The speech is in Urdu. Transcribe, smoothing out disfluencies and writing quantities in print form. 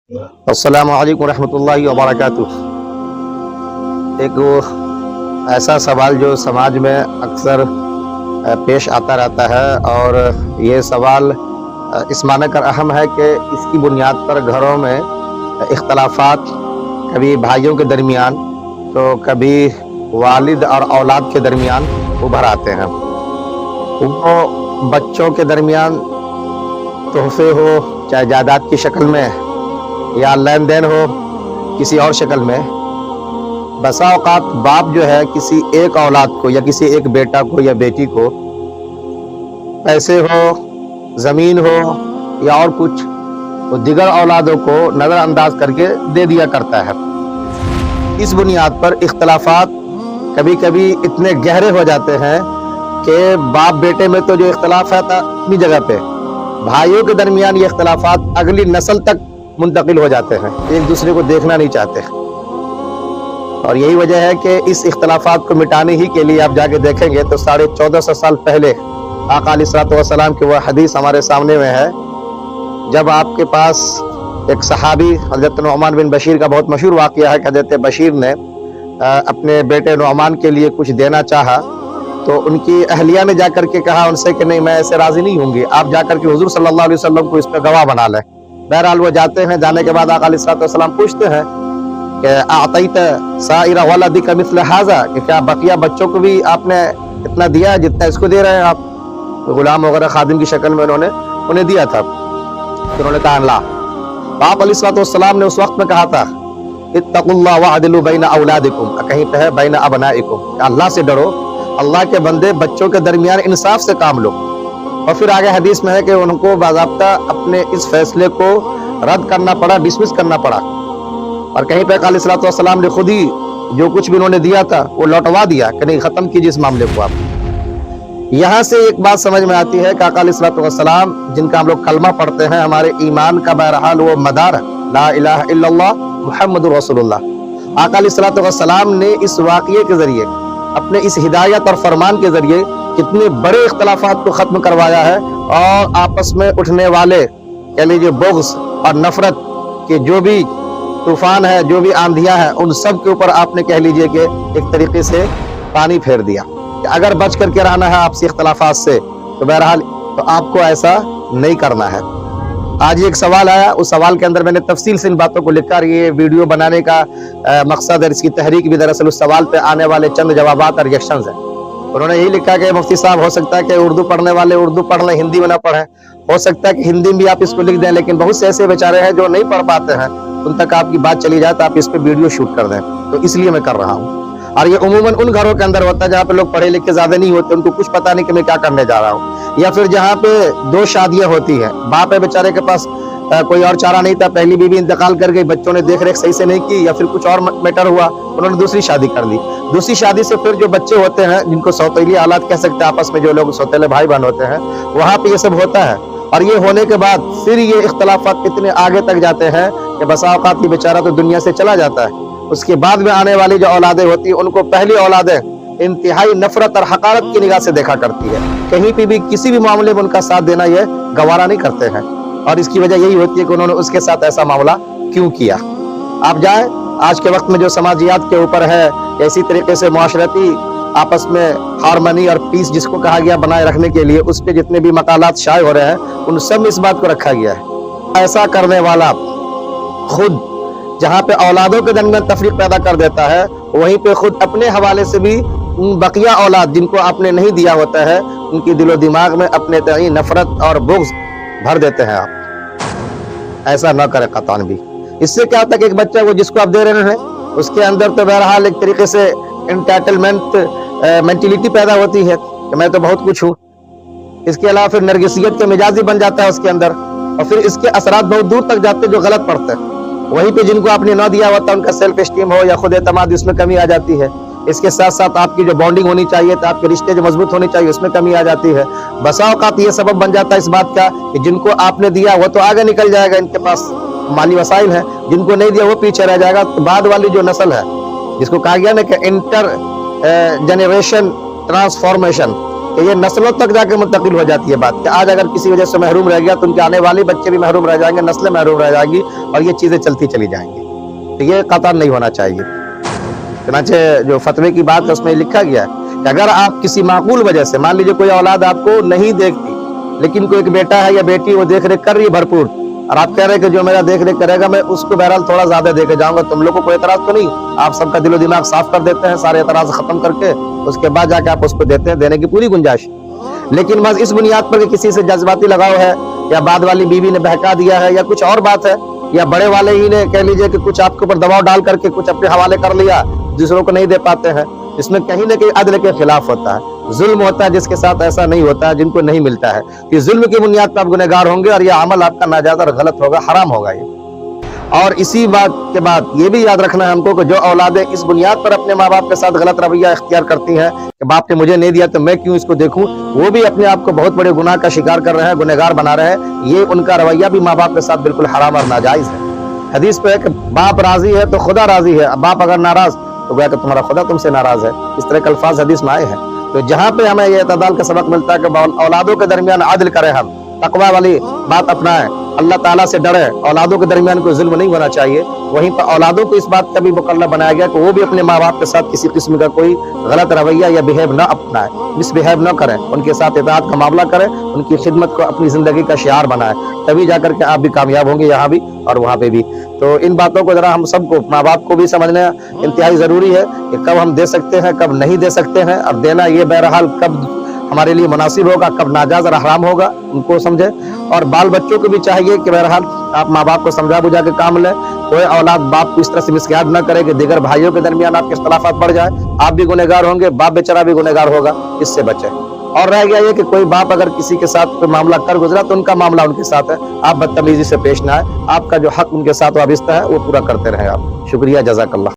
السلام علیکم ورحمۃ اللہ وبرکاتہ۔ ایک وہ ایسا سوال جو سماج میں اکثر پیش آتا رہتا ہے، اور یہ سوال اس معنی کر اہم ہے کہ اس کی بنیاد پر گھروں میں اختلافات کبھی بھائیوں کے درمیان تو کبھی والد اور اولاد کے درمیان ابھر آتے ہیں۔ وہ بچوں کے درمیان تحفے ہو، چاہے جائیداد کی شکل میں یا لین دین ہو کسی اور شکل میں، بسا اوقات باپ جو ہے کسی ایک اولاد کو یا کسی ایک بیٹا کو یا بیٹی کو پیسے ہو، زمین ہو یا اور کچھ، وہ دیگر اولادوں کو نظر انداز کر کے دے دیا کرتا ہے۔ اس بنیاد پر اختلافات کبھی کبھی اتنے گہرے ہو جاتے ہیں کہ باپ بیٹے میں تو جو اختلاف ہے اپنی جگہ پہ، بھائیوں کے درمیان یہ اختلافات اگلی نسل تک منتقل ہو جاتے ہیں، ایک دوسرے کو دیکھنا نہیں چاہتے۔ اور یہی وجہ ہے کہ اس اختلافات کو مٹانے ہی کے لیے آپ جا کے دیکھیں گے تو 1450 سال پہلے آقا علیہ الصلوۃ والسلام کی وہ حدیث ہمارے سامنے میں ہے، جب آپ کے پاس ایک صحابی حضرت نعمان بن بشیر کا بہت مشہور واقعہ ہے کہ حضرت بشیر نے اپنے بیٹے نعمان کے لیے کچھ دینا چاہا، تو ان کی اہلیہ نے جا کر کے کہا ان سے کہ نہیں، میں ایسے راضی نہیں ہوں گی، آپ جا کر کے حضور صلی اللہ علیہ وسلم کو اس پہ گواہ بنا لیں۔ بہرحال وہ جاتے ہیں، جانے کے بعد آقا علیہ الصلوۃ والسلام پوچھتے ہیں کہ اعطیت سائر ولدک مثل ھذا، کہ کیا بقیہ بچوں کو بھی آپ نے اتنا دیا جتنا اس کو دے رہے ہیں آپ؟ غلام وغیرہ خادم کی شکل میں انہیں دیا تھا۔ تو انہوں نے کہا لا۔ آپ علیہ الصلوۃ والسلام نے اس وقت میں کہا تھا اتقوا اللہ واعدلوا بین اولادکم، کہیں پہ ہے بین ابنائکم، کہ اللہ سے ڈرو، اللہ کے بندے بچوں کے درمیان انصاف سے کام لو۔ اور پھر آگے حدیث میں ہے کہ ان کو باضابطہ اپنے اس فیصلے کو رد کرنا پڑا، ڈسمس کرنا پڑا، اور کہیں پہ علیہ الصلوۃ والسلام نے خود ہی جو کچھ بھی انہوں نے دیا تھا وہ لوٹوا دیا کہ نہیں، ختم کیجیے اس معاملے کو آپ۔ یہاں سے ایک بات سمجھ میں آتی ہے کہ آقا علیہ الصلوۃ والسلام جن کا ہم لوگ کلمہ پڑھتے ہیں، ہمارے ایمان کا بہرحال وہ مدار ہے، لا الہ الا اللہ محمد رسول اللہ۔ آقا علیہ الصلوۃ والسلام نے اس واقعے کے ذریعے، اپنے اس ہدایت اور فرمان کے ذریعے کتنے بڑے اختلافات کو ختم کروایا ہے، اور آپس میں اٹھنے والے کہہ لیجیے بغض اور نفرت کے جو بھی طوفان ہے، جو بھی آندھیاں ہیں، ان سب کے اوپر آپ نے کہہ لیجیے کہ ایک طریقے سے پانی پھیر دیا کہ اگر بچ کر کے رہنا ہے آپسی اختلافات سے تو بہرحال تو آپ کو ایسا نہیں کرنا ہے۔ آج ایک سوال آیا، اس سوال کے اندر میں نے تفصیل سے ان باتوں کو لکھا، یہ ویڈیو بنانے کا مقصد ہے، اس کی تحریک بھی دراصل اس سوال پہ آنے والے چند جوابات اور ریئیکشنز ہیں۔ انہوں نے یہی لکھا کہ مفتی صاحب ہو سکتا ہے کہ اردو پڑھنے والے اردو پڑھ لیں، ہندی میں نہ پڑھیں، ہو سکتا ہے کہ ہندی میں بھی آپ اس کو لکھ دیں، لیکن بہت سے ایسے بیچارے ہیں جو نہیں پڑھ پاتے ہیں، ان تک آپ کی بات چلی جائے تو آپ اس پہ ویڈیو شوٹ کر دیں، تو اس لیے میں کر رہا ہوں۔ اور یہ عموماً ان گھروں کے اندر ہوتا ہے جہاں پہ لوگ پڑھے لکھے زیادہ نہیں ہوتے، ان کو کچھ پتہ نہیں کہ میں کیا کرنے جا رہا ہوں، یا پھر جہاں پہ دو شادیاں ہوتی ہیں، باپ ہے بیچارے کے پاس کوئی اور چارہ نہیں تھا، پہلی بیوی انتقال کر گئی، بچوں نے دیکھ ریکھ صحیح سے نہیں کی، یا پھر کچھ اور میٹر ہوا، انہوں نے دوسری شادی کر لی۔ دوسری شادی سے پھر جو بچے ہوتے ہیں، جن کو سوتیلی اولاد کہہ سکتے ہیں، آپس میں جو لوگ سوتیلے بھائی بہن ہوتے ہیں، وہاں پہ یہ سب ہوتا ہے، اور یہ ہونے کے بعد پھر یہ اختلافات اتنے آگے تک جاتے ہیں کہ بسا اوقات یہ بیچارہ تو دنیا سے چلا جاتا ہے، اس کے بعد میں آنے والی جو اولادیں ہوتی ہیں ان کو پہلی اولادیں انتہائی نفرت اور حقارت کی نگاہ سے دیکھا کرتی ہے، کہیں پہ بھی کسی بھی معاملے میں ان کا ساتھ دینا یہ گوارا نہیں کرتے ہیں، اور اس کی وجہ یہی ہوتی ہے کہ انہوں نے اس کے ساتھ ایسا معاملہ کیوں کیا۔ آپ جائیں، آج کے وقت میں جو سماجیات کے اوپر ہے، اسی طریقے سے معاشرتی آپس میں ہارمنی اور پیس جس کو کہا گیا بنائے رکھنے کے لیے، اس پہ جتنے بھی مقالات شائع ہو رہے ہیں ان سب میں اس بات کو رکھا گیا ہے، ایسا کرنے والا خود جہاں پہ اولادوں کے درمیان تفریق پیدا کر دیتا ہے، وہیں پہ خود اپنے حوالے سے بھی بقیہ اولاد جن کو آپ نے نہیں دیا ہوتا ہے، ان کی دل و دماغ میں اپنے تئیں نفرت اور بغض بھر دیتے ہیں۔ آپ ایسا نہ کریں قطعاً بھی۔ اس سے کیا ہوتا ہے کہ ایک بچہ وہ جس کو آپ دے رہے ہیں اس کے اندر تو بہرحال ایک طریقے سے انٹائٹلمنٹ مینٹلٹی پیدا ہوتی ہے کہ میں تو بہت کچھ ہوں، اس کے علاوہ پھر نرگسیت کے مزاجی بن جاتا ہے اس کے اندر، اور پھر اس کے اثرات بہت دور تک جاتے ہیں جو غلط پڑتے ہیں۔ وہیں پہ جن کو آپ نے نہ دیا ہوتا ان کا سیلف اسٹیم ہو یا خود اعتماد، اس میں کمی آ جاتی ہے۔ اس کے ساتھ ساتھ آپ کی جو بانڈنگ ہونی چاہیے تھا، آپ کے رشتے جو مضبوط ہونے چاہیے، اس میں کمی آ جاتی ہے۔ بسا اوقات یہ سبب بن جاتا ہے اس بات کا کہ جن کو آپ نے دیا وہ تو آگے نکل جائے گا، ان کے پاس مالی وسائل ہیں، جن کو نہیں دیا وہ پیچھے رہ جائے گا، تو بعد والی جو نسل ہے جس کو کہا گیا نا کہ انٹر جنریشن ٹرانسفارمیشن، کہ یہ نسلوں تک جا کے منتقل ہو جاتی ہے بات کہ آج اگر کسی وجہ سے محروم رہ گیا تو ان کے آنے والے بچے بھی محروم رہ جائیں گے، نسلیں محروم رہ جائیں گی اور یہ چیزیں چلتی چلی جائیں گی. تو یہ قطعاً نہیں ہونا چاہیے. چنانچہ جو فتوے کی بات ہے اس میں لکھا گیا ہے کہ اگر آپ کسی معقول وجہ سے، مان لیجیے کوئی اولاد آپ کو نہیں دیکھتی لیکن کوئی ایک بیٹا ہے یا بیٹی وہ دیکھ ریکھ کر رہی ہے بھرپور، اور آپ کہہ رہے ہیں کہ جو میرا دیکھ ریکھ کرے گا میں اس کو بہرحال تھوڑا زیادہ دے کے جاؤں گا، تم لوگ کو کوئی اعتراض تو نہیں؟ آپ سب کا دل و دماغ صاف کر دیتے ہیں، سارے اعتراض ختم کر کے اس کے بعد جا کے آپ اس کو دیتے ہیں، دینے کی پوری گنجائش. لیکن بس اس بنیاد پر کہ کسی سے جذباتی لگاؤ ہے یا بعد والی بیوی نے بہکا دیا ہے یا کچھ اور بات ہے یا بڑے والے ہی نے کہہ لیجئے کہ کچھ آپ کے اوپر دباؤ ڈال کر کے کچھ اپنے حوالے کر لیا، دوسروں کو نہیں دے پاتے ہیں، اس میں کہیں نہ کہیں عدل کے خلاف ہوتا ہے، ظلم ہوتا ہے. جس کے ساتھ ایسا نہیں ہوتا ہے، جن کو نہیں ملتا ہے، یہ ظلم کی بنیاد پر آپ گنہگار ہوں گے اور یہ عمل آپ کا ناجائز اور غلط ہوگا، حرام ہوگا یہ. اور اسی بات کے بعد یہ بھی یاد رکھنا ہے ہم کو کہ جو اولادیں اس بنیاد پر اپنے ماں باپ کے ساتھ غلط رویہ اختیار کرتی ہیں کہ باپ نے مجھے نہیں دیا تو میں کیوں اس کو دیکھوں، وہ بھی اپنے آپ کو بہت بڑے گناہ کا شکار کر رہے ہیں، گنہگار بنا رہے ہیں. یہ ان کا رویہ بھی ماں باپ کے ساتھ بالکل حرام اور ناجائز ہے. حدیث پہ ہے کہ باپ راضی ہے تو خدا راضی ہے، باپ اگر ناراض تو گویا کہ تمہارا خدا تم سے ناراض ہے. اس طرح کے الفاظ حدیث میں آئے ہیں. تو جہاں پہ ہمیں یہ اعتدال کا سبق ملتا ہے کہ اولادوں کے درمیان عدل کریں، ہم تقوی والی بات اپنائیں، اللہ تعالیٰ سے ڈریں، اولادوں کے درمیان کوئی ظلم نہیں ہونا چاہیے. وہیں پر اولادوں کو اس بات کا بھی مقررہ بنایا گیا کہ وہ بھی اپنے ماں باپ کے ساتھ کسی قسم کا کوئی غلط رویہ یا بہیو نہ اپنائیں، مس بہیو نہ کریں، ان کے ساتھ اطاعت کا معاملہ کریں، ان کی خدمت کو اپنی زندگی کا شعار بنائیں، تبھی جا کر کے آپ بھی کامیاب ہوں گے یہاں بھی اور وہاں پہ بھی. تو ان باتوں کو ذرا ہم سب کو، ماں باپ کو بھی سمجھنا انتہائی ضروری ہے کہ کب ہم دے سکتے ہیں، کب نہیں دے سکتے ہیں، اور دینا یہ بہرحال کب ہمارے لیے مناسب ہوگا، کب ناجائز اور حرام ہوگا، ان کو سمجھیں. اور بال بچوں کو بھی چاہیے کہ بہرحال آپ ماں باپ کو سمجھا بجھا کے کام لیں. کوئی اولاد باپ کو اس طرح سے مسگائیڈ نہ کرے کہ دیگر بھائیوں کے درمیان آپ کے اختلافات بڑھ جائیں، آپ بھی گنہگار ہوں گے، باپ بیچارہ بھی گنہگار ہوگا، اس سے بچیں. اور رہ گیا یہ کہ کوئی باپ اگر کسی کے ساتھ کوئی معاملہ کر گزرا تو ان کا معاملہ ان کے ساتھ ہے، آپ بدتمیزی سے پیش نہ آئے، آپ کا جو حق ان کے ساتھ وابستہ ہے وہ پورا کرتے رہیں آپ. شکریہ، جزاک اللہ.